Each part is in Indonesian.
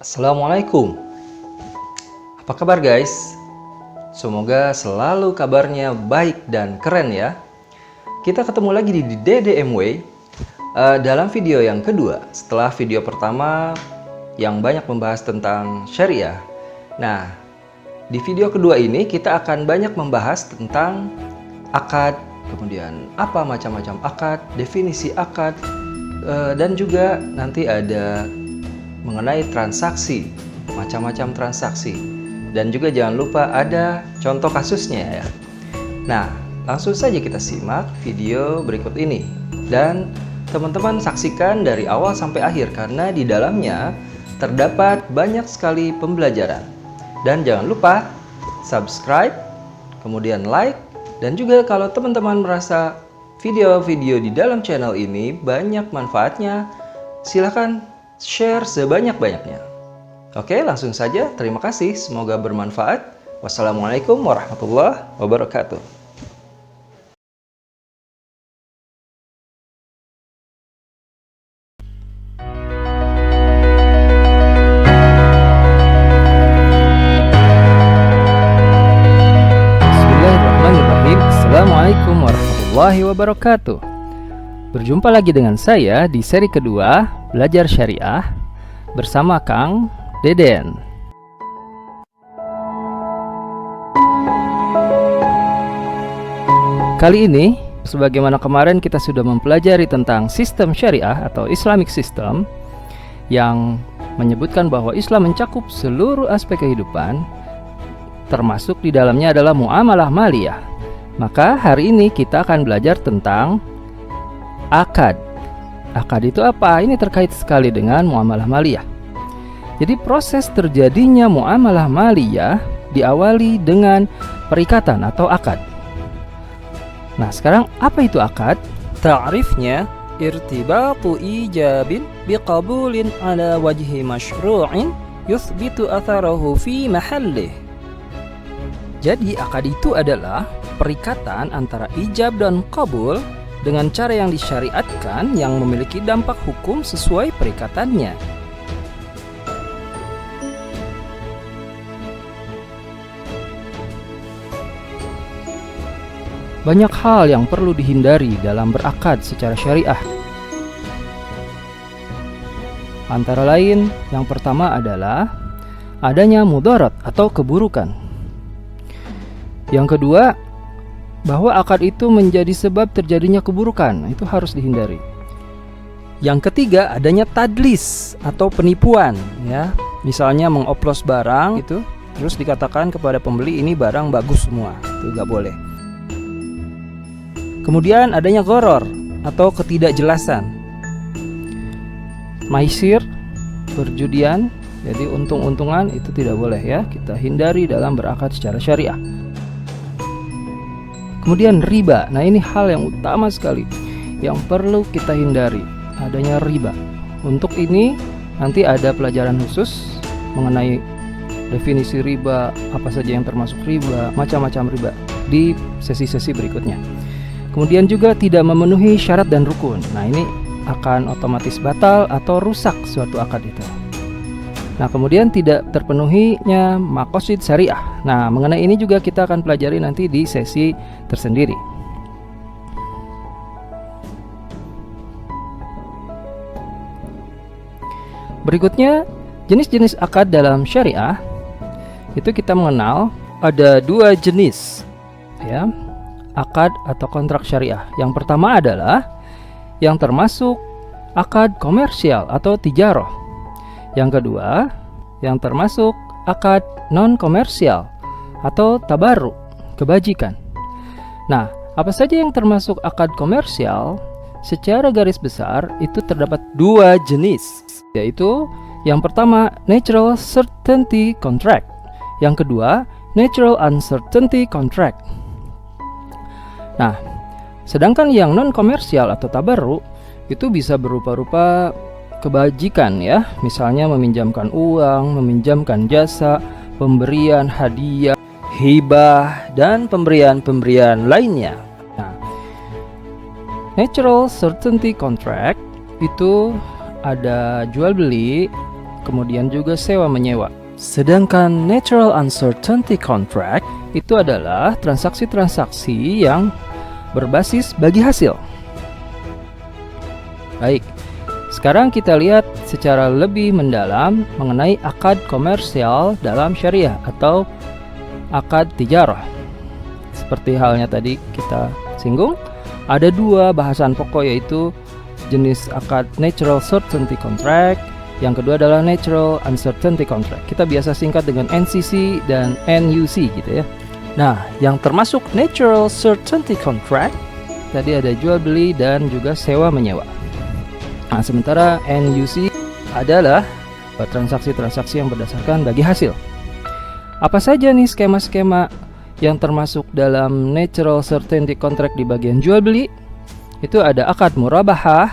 Assalamualaikum. Apa kabar guys? Semoga selalu kabarnya baik dan keren ya. Kita ketemu lagi di DDMW dalam video yang kedua setelah video pertama yang banyak membahas tentang syariah. Nah, di video kedua ini kita akan banyak membahas tentang akad, kemudian apa macam-macam akad, definisi akad, dan juga nanti ada mengenai transaksi, macam-macam transaksi, dan juga jangan lupa ada contoh kasusnya ya. Nah, langsung saja kita simak video berikut ini dan teman-teman saksikan dari awal sampai akhir karena di dalamnya terdapat banyak sekali pembelajaran. Dan jangan lupa subscribe, kemudian like, dan juga kalau teman-teman merasa video-video di dalam channel ini banyak manfaatnya, silahkan share sebanyak-banyaknya. Oke, langsung saja. Terima kasih. Semoga bermanfaat. Wassalamualaikum warahmatullahi wabarakatuh. Bismillahirrahmanirrahim. Assalamualaikum warahmatullahi wabarakatuh. Berjumpa lagi dengan saya di seri kedua Belajar Syariah bersama Kang Deden. Kali ini, sebagaimana kemarin kita sudah mempelajari tentang sistem syariah atau Islamic system yang menyebutkan bahwa Islam mencakup seluruh aspek kehidupan, termasuk di dalamnya adalah muamalah maliyah. Maka hari ini kita akan belajar tentang akad. Akad itu apa? Ini terkait sekali dengan muamalah maliyah. Jadi proses terjadinya muamalah maliyah diawali dengan perikatan atau akad. Nah, sekarang apa itu akad? Ta'rifnya irtibatu ijabin biqabulin ala wajhi masyru'in yuthbitu atharahu fi mahallih. Jadi akad itu adalah perikatan antara ijab dan qabul dengan cara yang disyariatkan yang memiliki dampak hukum sesuai perikatannya. Banyak hal yang perlu dihindari dalam berakad secara syariah. Antara lain, yang pertama adalah adanya mudarat atau keburukan. Yang kedua, bahwa akad itu menjadi sebab terjadinya keburukan, itu harus dihindari. Yang ketiga, adanya tadlis atau penipuan ya. Misalnya mengoplos barang itu terus dikatakan kepada pembeli ini barang bagus semua, itu nggak boleh. Kemudian adanya gharar atau ketidakjelasan. Maisir, perjudian, jadi untung-untungan itu tidak boleh ya, kita hindari dalam berakad secara syariah. Kemudian riba. Nah, ini hal yang utama sekali yang perlu kita hindari, adanya riba. Untuk ini nanti ada pelajaran khusus mengenai definisi riba, apa saja yang termasuk riba, macam-macam riba di sesi-sesi berikutnya. Kemudian juga tidak memenuhi syarat dan rukun. Nah, ini akan otomatis batal atau rusak suatu akad itu. Nah, kemudian tidak terpenuhinya maqasid syariah. Nah, mengenai ini juga kita akan pelajari nanti di sesi tersendiri. Berikutnya, jenis-jenis akad dalam syariah itu kita mengenal ada dua jenis ya, akad atau kontrak syariah. Yang pertama adalah yang termasuk akad komersial atau tijarah. Yang kedua, yang termasuk akad non-komersial atau tabarruk, kebajikan. Nah, apa saja yang termasuk akad komersial? Secara garis besar itu terdapat dua jenis, yaitu yang pertama natural certainty contract, yang kedua natural uncertainty contract. Nah, sedangkan yang non-komersial atau tabarruk itu bisa berupa-rupa kebajikan ya, misalnya meminjamkan uang, meminjamkan jasa, pemberian hadiah, hibah, dan pemberian-pemberian lainnya. Nah, natural certainty contract itu ada jual beli, kemudian juga sewa menyewa. Sedangkan natural uncertainty contract itu adalah transaksi-transaksi yang berbasis bagi hasil. Baik, sekarang kita lihat secara lebih mendalam mengenai akad komersial dalam syariah atau akad tijarah. Seperti halnya tadi kita singgung, ada dua bahasan pokok, yaitu jenis akad natural certainty contract, yang kedua adalah natural uncertainty contract. Kita biasa singkat dengan NCC dan NUC gitu ya. Nah, yang termasuk natural certainty contract tadi ada jual beli dan juga sewa menyewa. Nah, sementara NUC adalah transaksi-transaksi yang berdasarkan bagi hasil. Apa saja nih skema-skema yang termasuk dalam natural certainty contract di bagian jual beli? Itu ada akad murabahah,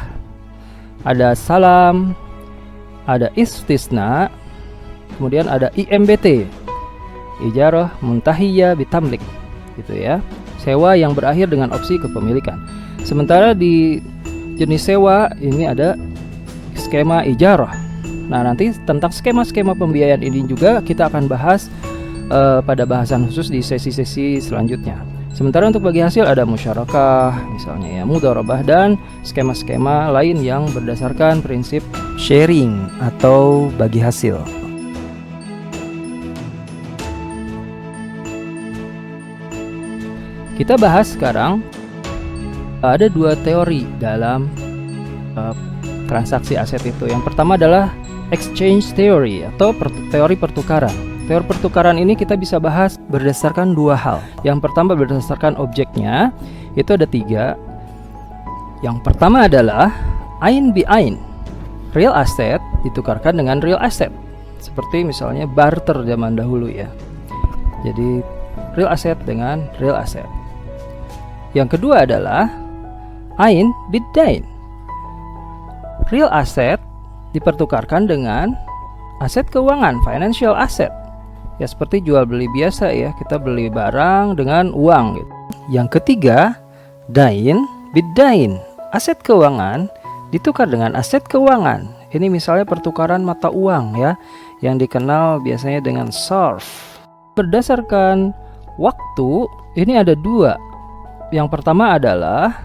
ada salam, ada istisna, kemudian ada IMBT, ijarah muntahiyah bitamlik, gitu ya. Sewa yang berakhir dengan opsi kepemilikan. Sementara di jenis sewa ini ada skema ijarah. Nah, nanti tentang skema-skema pembiayaan ini juga kita akan bahas pada bahasan khusus di sesi-sesi selanjutnya. Sementara untuk bagi hasil ada musyarakah, misalnya ya, mudharabah, dan skema-skema lain yang berdasarkan prinsip sharing atau bagi hasil. Kita bahas sekarang ada dua teori dalam transaksi aset itu. Yang pertama adalah exchange theory atau teori pertukaran. Teori pertukaran ini kita bisa bahas berdasarkan dua hal. Yang pertama berdasarkan objeknya, itu ada tiga. Yang pertama adalah ain bi ain, real asset ditukarkan dengan real asset, seperti misalnya barter zaman dahulu ya. Jadi real asset dengan real asset. Yang kedua adalah ain bid dain, real asset dipertukarkan dengan aset keuangan, financial asset. Ya, seperti jual beli biasa ya, kita beli barang dengan uang gitu. Yang ketiga, dain bid dain, aset keuangan ditukar dengan aset keuangan. Ini misalnya pertukaran mata uang ya, yang dikenal biasanya dengan sarf. Berdasarkan waktu, ini ada dua. Yang pertama adalah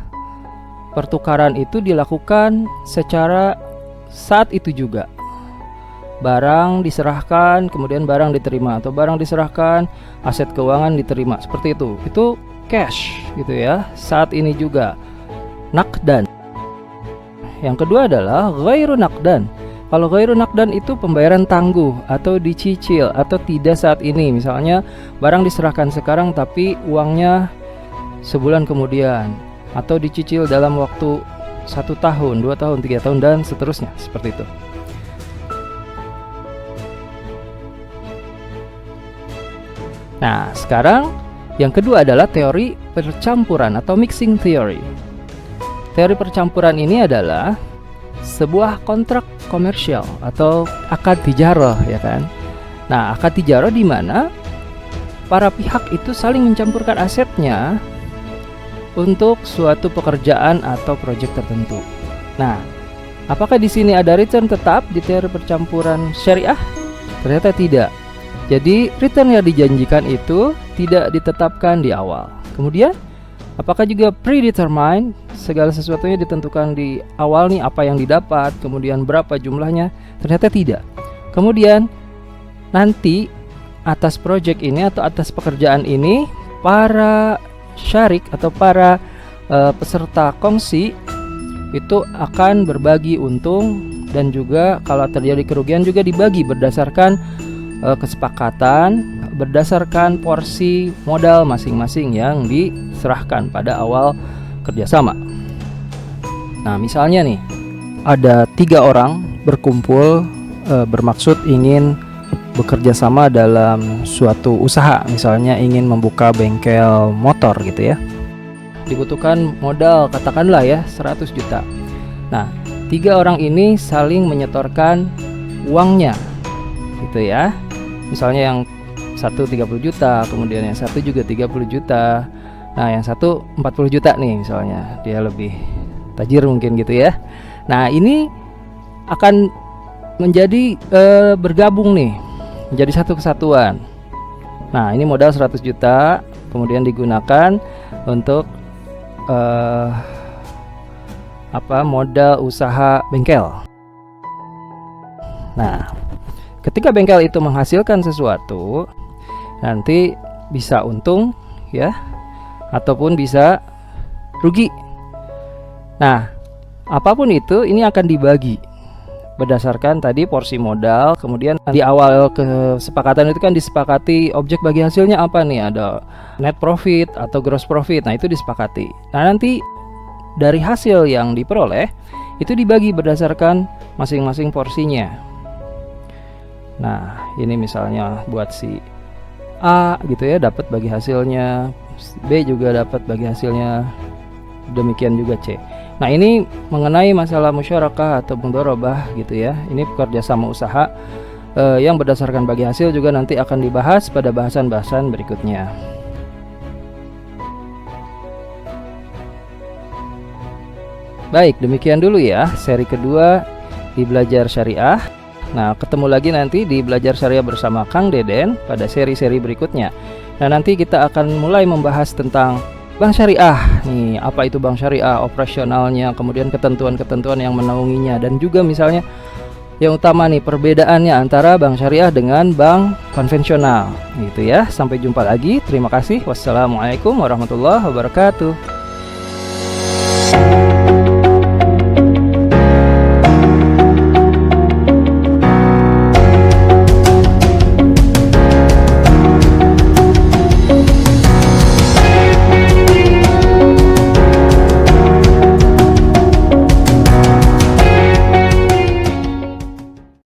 pertukaran itu dilakukan secara saat itu juga. Barang diserahkan, kemudian barang diterima, atau barang diserahkan, aset keuangan diterima, seperti itu. Itu cash gitu ya. Saat ini juga nakdan. Yang kedua adalah ghairu nakdan. Kalau ghairu nakdan itu pembayaran tangguh atau dicicil atau tidak saat ini. Misalnya barang diserahkan sekarang tapi uangnya sebulan kemudian, atau dicicil dalam waktu 1 tahun, 2 tahun, 3 tahun, dan seterusnya, seperti itu. Nah, sekarang yang kedua adalah teori percampuran atau mixing theory. Teori percampuran ini adalah sebuah kontrak komersial atau akad tijarah ya kan. Nah, akad tijarah di mana para pihak itu saling mencampurkan asetnya untuk suatu pekerjaan atau proyek tertentu. Nah, apakah di sini ada return tetap di teori percampuran syariah? Ternyata tidak. Jadi return yang dijanjikan itu tidak ditetapkan di awal. Kemudian apakah juga predetermined, segala sesuatunya ditentukan di awal nih apa yang didapat, kemudian berapa jumlahnya? Ternyata tidak. Kemudian nanti atas proyek ini atau atas pekerjaan ini para syarik atau para peserta kongsi itu akan berbagi untung, dan juga kalau terjadi kerugian juga dibagi berdasarkan kesepakatan, berdasarkan porsi modal masing-masing yang diserahkan pada awal kerjasama. Nah, misalnya nih ada 3 orang berkumpul bermaksud ingin bekerja sama dalam suatu usaha, misalnya ingin membuka bengkel motor gitu ya. Dibutuhkan modal katakanlah ya 100 juta. Nah, 3 orang ini saling menyetorkan uangnya gitu ya. Misalnya yang satu 30 juta, kemudian yang satu juga 30 juta. Nah, yang satu 40 juta nih misalnya, dia lebih tajir mungkin gitu ya. Nah, ini akan menjadi bergabung nih, menjadi satu kesatuan. Nah, ini modal 100 juta kemudian digunakan untuk modal usaha bengkel. Nah, ketika bengkel itu menghasilkan sesuatu, nanti bisa untung ya, ataupun bisa rugi. Nah, apapun itu ini akan dibagi berdasarkan tadi porsi modal. Kemudian di awal kesepakatan itu kan disepakati objek bagi hasilnya apa nih, ada net profit atau gross profit. Nah, itu disepakati. Nah, nanti dari hasil yang diperoleh itu dibagi berdasarkan masing-masing porsinya. Nah, ini misalnya buat si A gitu ya, dapat bagi hasilnya, B juga dapat bagi hasilnya, demikian juga C. Nah, ini mengenai masalah musyarakah atau mudharabah gitu ya. Ini bekerja sama usaha yang berdasarkan bagi hasil juga nanti akan dibahas pada bahasan-bahasan berikutnya. Baik, demikian dulu ya seri kedua di Belajar Syariah. Nah, ketemu lagi nanti di Belajar Syariah bersama Kang Deden pada seri-seri berikutnya. Nah, nanti kita akan mulai membahas tentang bank syariah. Nih, apa itu bank syariah, operasionalnya, kemudian ketentuan-ketentuan yang menaunginya, dan juga misalnya yang utama nih perbedaannya antara bank syariah dengan bank konvensional gitu ya. Sampai jumpa lagi. Terima kasih. Wassalamualaikum warahmatullahi wabarakatuh.